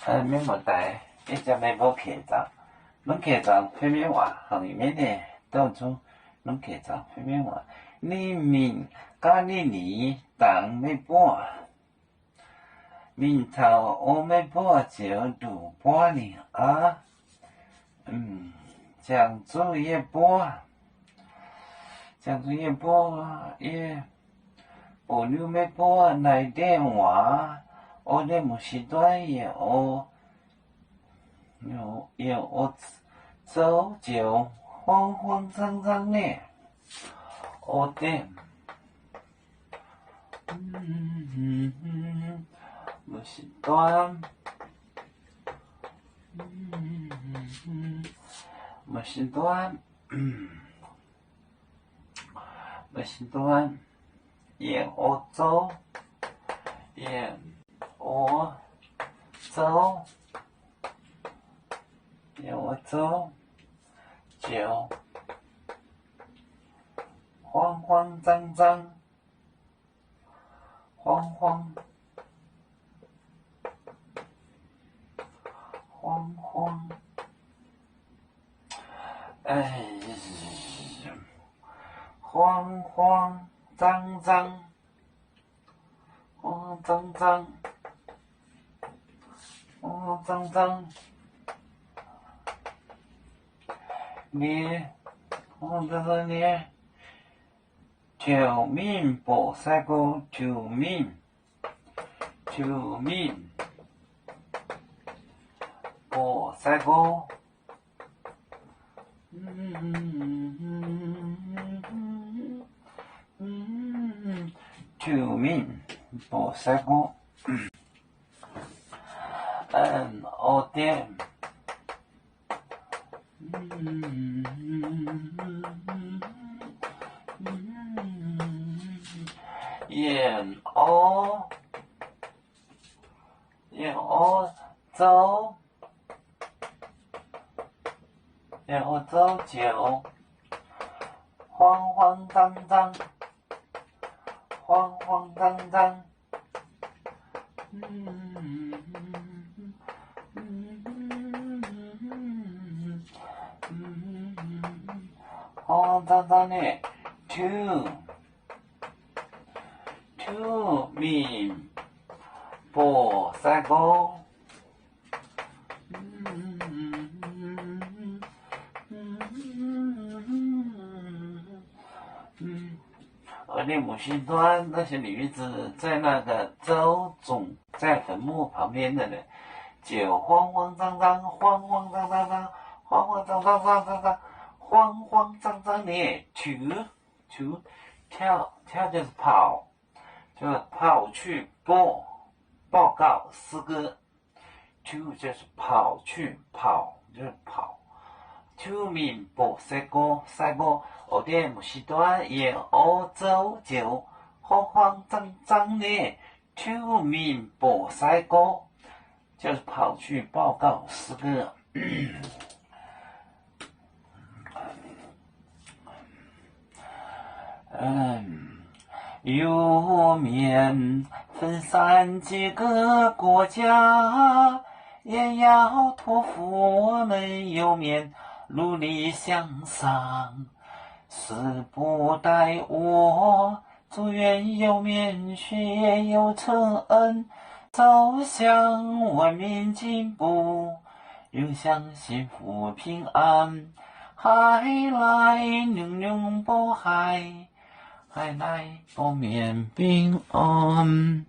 免问题，一只要无客栈，阮客栈片面话，行里面呢，到处阮客栈片面话，你面甲你离当要搬，面头我要搬就拄搬呢啊，江主也搬，江主也搬也，无留要搬来电话。我的某时段也我走就慌慌张张的，我的某时段，某时段，某时段也我走也。我走，我走，就慌慌张张，慌慌，慌慌张张，慌张张。脏脏，你，脏脏你，救命！不晒过救命！救命！不晒过，救命！不晒过。我的，我走就慌慌张张，慌慌张张。慌张张的 to 面不晒过，而那母亲端那些女子在那个周总在坟墓旁边的人，就慌慌张张，慌慌张张张，慌慌张张张张张。慌慌张张的to 跳就是跑，就是跑去报告四个 to 就是跑去跑就是跑 to 面不晒过我的某时段也走就慌慌张张的 to 面不晒过，就是跑去报告四个。有面分散几个国家，也要托付我们有面努力向上。是不待我祝愿有面学有成恩，走向文明进步，又向幸福平安。海来永永不海，海来不免平安。